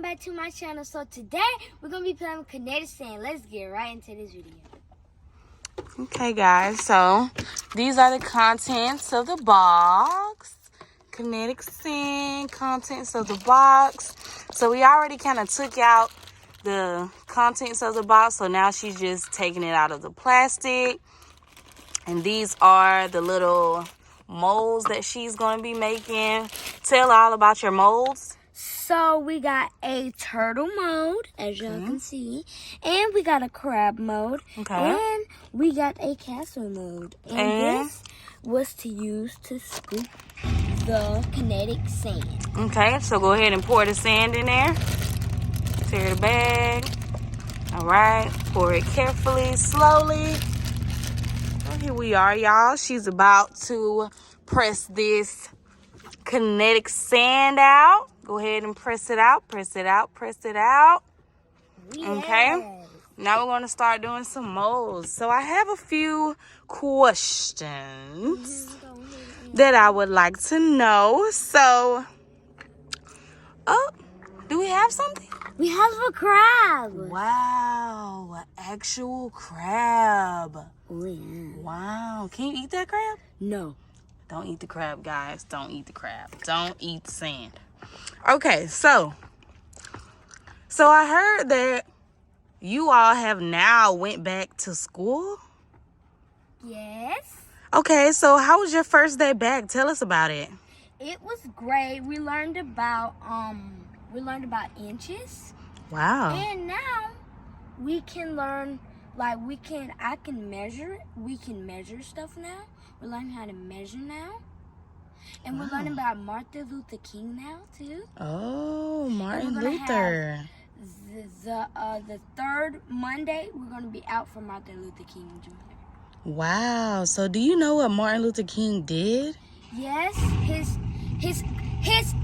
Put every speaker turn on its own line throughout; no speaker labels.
back to my channel. So today we're gonna be playing with Kinetic Sand. Let's get right into this video.
Okay guys, so these are the contents of the box. Kinetic Sand, contents of the box. So we already kind of took out the contents of the box, so now she's just taking it out of the plastic. And these are the little molds that she's going to be making. Tell all about your molds.
So we got a turtle mold, as y'all can see, and we got a crab mold, and we got a castle mold. And this was to use to scoop the kinetic sand. Okay,
so go ahead and pour the sand in there. Tear the bag. All right, pour it carefully, slowly. And here we are, y'all. She's about to press this kinetic sand out. Go ahead and press it out, press it out, press it out.
Yes.
Okay, now we're going to start doing some molds. So I have a few questions that I would like to know. So, do we have something?
We have a crab.
Wow, an actual crab.
Oh, yeah.
Wow, can you eat that crab?
No.
Don't eat the crab, guys. Don't eat the crab. Don't eat the sand. Okay, so I heard that you all have now went back to school.
Yes.
Okay, so how was your first day back? Tell us about it.
It was great. We learned about inches.
Wow.
And now we can learn, I can measure it. We can measure stuff now. We're learning how to measure now. And we're learning about Martin Luther King now, too.
Oh, Martin Luther.
The third Monday, we're going to be out for Martin Luther King Jr.
Wow. So do you know what Martin Luther King did?
Yes.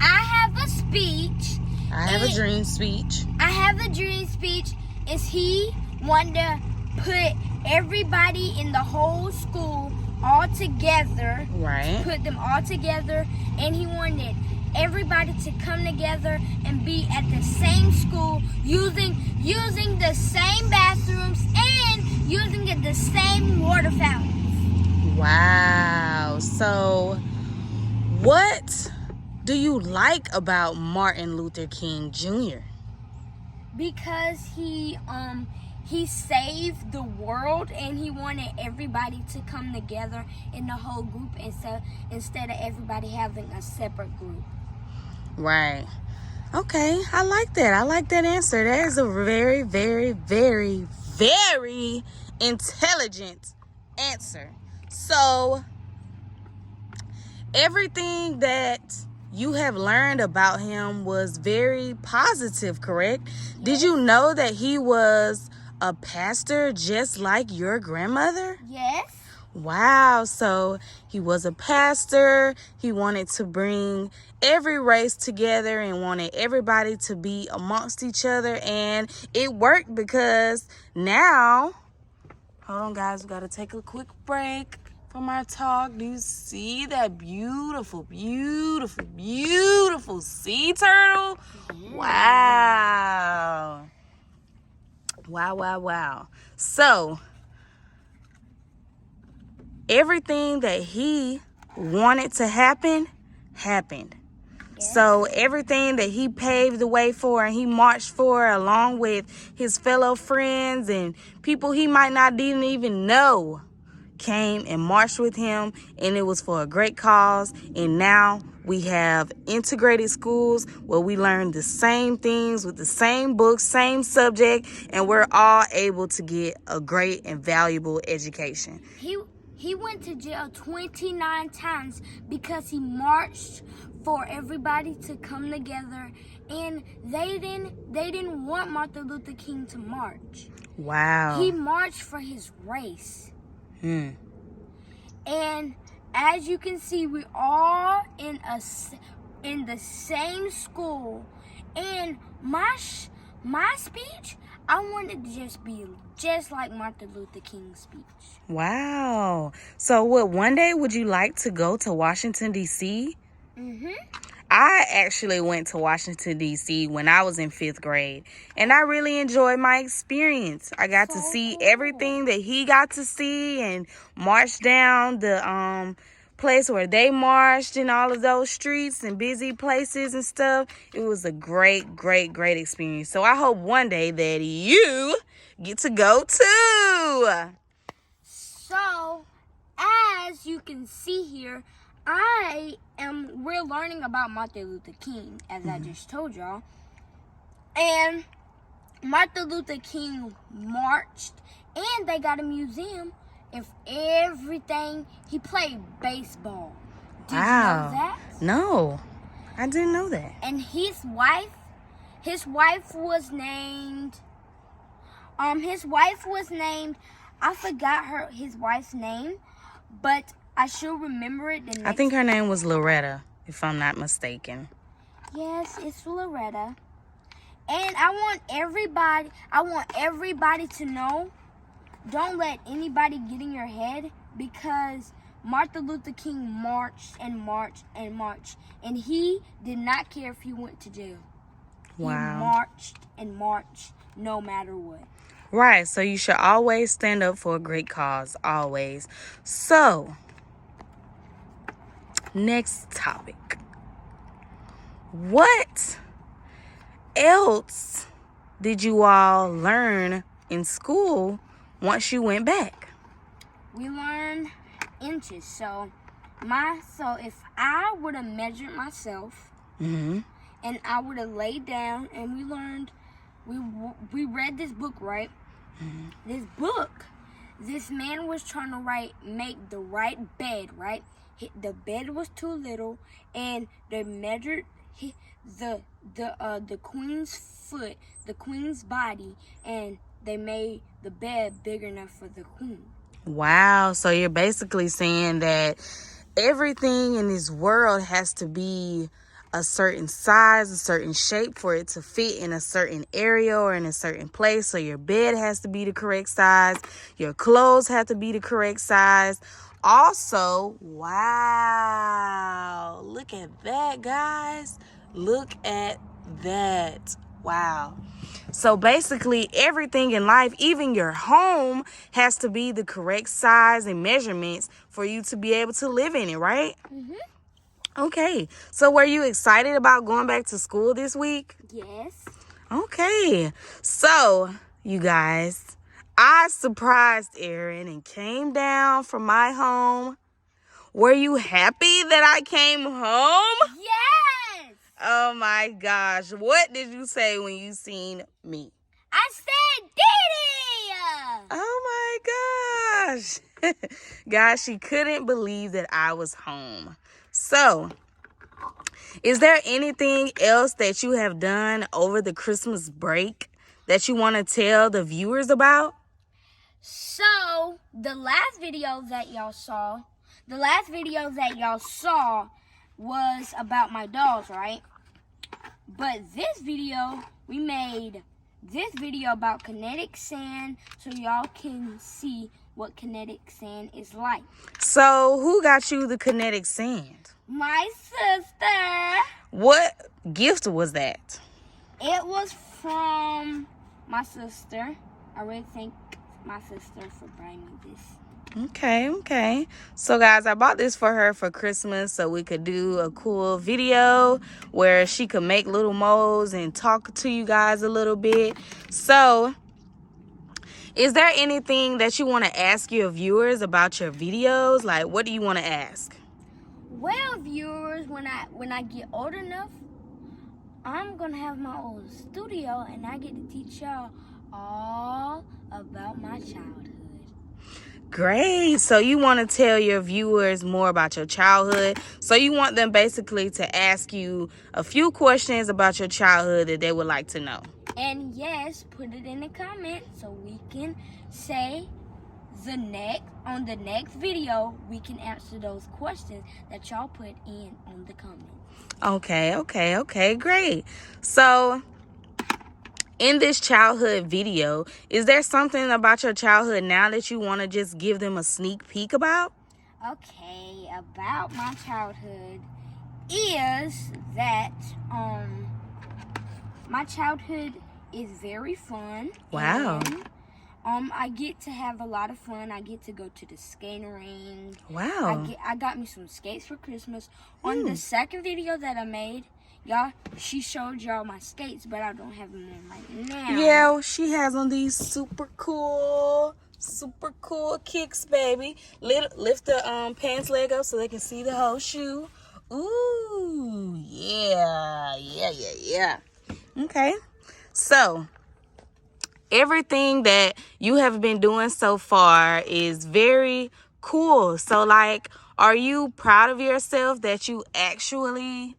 I have a speech.
I have a dream speech.
I have a dream speech. Is he wanted to put everybody in the whole school all together.
Right.
Put them all together, and he wanted everybody to come together and be at the same school, using the same bathrooms and using the same water fountains.
Wow. So what do you like about Martin Luther King Jr.?
Because he saved the world, and he wanted everybody to come together in the whole group instead of everybody having a separate group.
Right. Okay, I like that. I like that answer. That is a very, very, very, very intelligent answer. So, everything that you have learned about him was very positive, correct? Yes. Did you know that he was a pastor just like your grandmother?
Yes.
Wow. So he was a pastor. He wanted to bring every race together and wanted everybody to be amongst each other. And it worked, because now, hold on guys, we got to take a quick break from our talk. Do you see that beautiful, beautiful, beautiful sea turtle? Wow. Wow, wow, wow. So, everything that he wanted to happen, happened. Yes. So, everything that he paved the way for and he marched for, along with his fellow friends and people he might not even know, came and marched with him, and it was for a great cause. And now we have integrated schools where we learn the same things with the same books, same subject, and we're all able to get a great and valuable education.
He went to jail 29 times because he marched for everybody to come together, and they didn't want Martin Luther King to march.
Wow.
He marched for his race. And as you can see, we're all in the same school. And my speech, I wanted to just be just like Martin Luther King's speech.
Wow. So one day would you like to go to Washington, D.C.? I actually went to Washington, D.C. when I was in 5th grade, and I really enjoyed my experience. I got to see everything that he got to see and march down the place where they marched in all of those streets and busy places and stuff. It was a great, great, great experience. So I hope one day that you get to go too.
So, as you can see here, we're learning about Martin Luther King, as I just told y'all. And Martin Luther King marched, and they got a museum of everything. He played baseball. Did you know that?
No, I didn't know that.
And his wife was named, I forgot his wife's name, but I should remember it.
I think her name was Loretta, if I'm not mistaken.
Yes, it's Loretta. And I want everybody to know, don't let anybody get in your head, because Martin Luther King marched and marched and marched, and he did not care if he went to jail.
Wow.
He marched and marched no matter what.
Right, so you should always stand up for a great cause, always. So, next topic. What else did you all learn in school once you went back?
We learned inches. So if I would have measured myself, and I would have laid down, and we learned, we read this book, right? This man was trying to make the right bed, right? The bed was too little, and they measured the queen's foot, the queen's body, and they made the bed big enough for the queen.
Wow, so you're basically saying that everything in this world has to be a certain size, a certain shape for it to fit in a certain area or in a certain place. So your bed has to be the correct size. Your clothes have to be the correct size. Also, wow, look at that, guys. Look at that. Wow. So basically everything in life, even your home, has to be the correct size and measurements for you to be able to live in it, right? Okay. So were you excited about going back to school this week?
Yes.
Okay. So, you guys, I surprised Arrine and came down from my home. Were you happy that I came home?
Yes.
Oh my gosh. What did you say when you seen me?
I said Dee.
Oh my gosh. Guys, she couldn't believe that I was home. So, is there anything else that you have done over the Christmas break that you want to tell the viewers about?
So, the last video that y'all saw was about my dolls, right? But this video, we made this video about kinetic sand so y'all can see what kinetic sand is like.
So, who got you the kinetic sand?
My sister.
What gift was that?
It was from my sister. I really thank my sister for buying me this.
Okay. So, guys, I bought this for her for Christmas so we could do a cool video where she could make little molds and talk to you guys a little bit. So, is there anything that you want to ask your viewers about your videos? Like, what do you want to ask?
Well, viewers, when I get old enough, I'm going to have my own studio, and I get to teach y'all all about my childhood.
Great. So you want to tell your viewers more about your childhood. So you want them basically to ask you a few questions about your childhood that they would like to know.
And yes, put it in the comments so we can say on the next video, we can answer those questions that y'all put in on the comments.
Okay, great. So, in this childhood video, is there something about your childhood now that you want to just give them a sneak peek about?
Okay, about my childhood. is that my childhood is very fun.
Wow.
And, I get to have a lot of fun. I get to go to the skating rink.
Wow.
I got me some skates for Christmas. On the second video that I made, y'all, she showed y'all my skates, but I don't have them on right now.
Yeah, she has on these super cool kicks, baby. Lift the pants leg up so they can see the whole shoe. Ooh, yeah. Okay, so everything that you have been doing so far is very cool. So, like, are you proud of yourself that you actually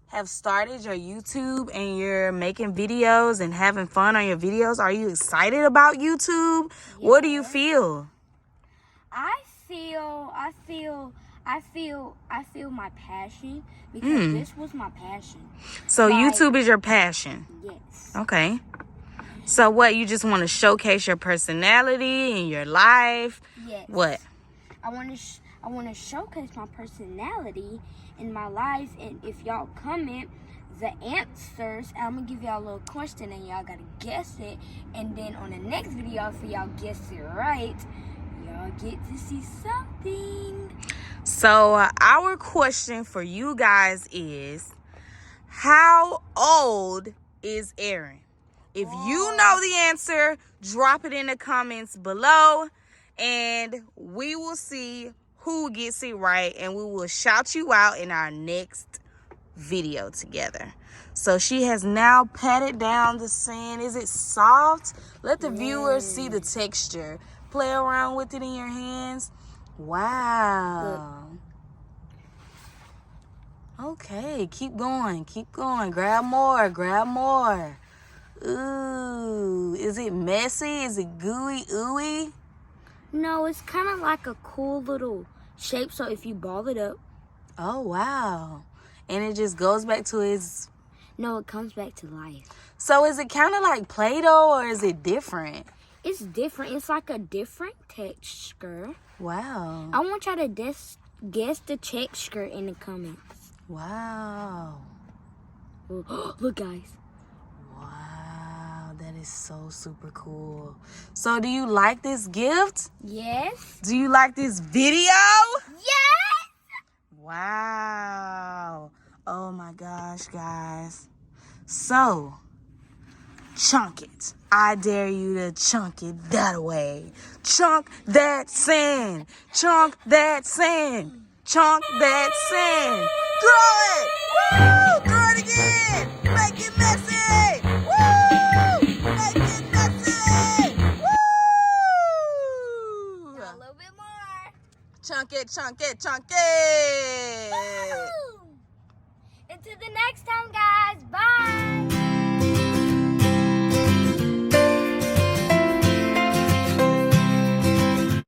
have started your YouTube and you're making videos and having fun on your videos? Are you excited about YouTube? Yeah. What do you feel?
I feel my passion, because this was my passion.
So YouTube is your passion?
Yes.
Okay. So what, you just want to showcase your personality and your life?
Yes.
What?
I want to showcase my personality in my life, and if y'all comment the answers, I'm gonna give y'all a little question and y'all gotta guess it, and then on the next video, if y'all guess it right, y'all get to see something.
So our question for you guys is, how old is Arrine? If you know the answer, drop it in the comments below, and we will see who gets it right, and we will shout you out in our next video together. So she has now patted down the sand. Is it soft? Let the viewers see the texture. Play around with it in your hands. Wow. Okay, keep going. Grab more. Ooh, is it messy? Is it gooey, ooey?
No, it's kind of like a cool little shape, so if you ball it up.
Oh, wow. And it just goes back to its...
No, it comes back to life.
So is it kind of like Play-Doh, or is it different?
It's different. It's like a different texture.
Wow.
I want y'all to guess the texture in the comments.
Wow.
Look, guys.
Wow, that is so super cool. So do you like this gift?
Yes.
Do you like this video?
Yes!
Wow. Oh my gosh, guys. So, chunk it. I dare you to chunk it that way. Chunk that sand. Chunk that sand. Chunk that sand. Throw it. Woo! Throw it again. Make it messy. Woo! Make it messy. Woo!
A little bit more.
Chunk it.
Until the next time, guys. Bye.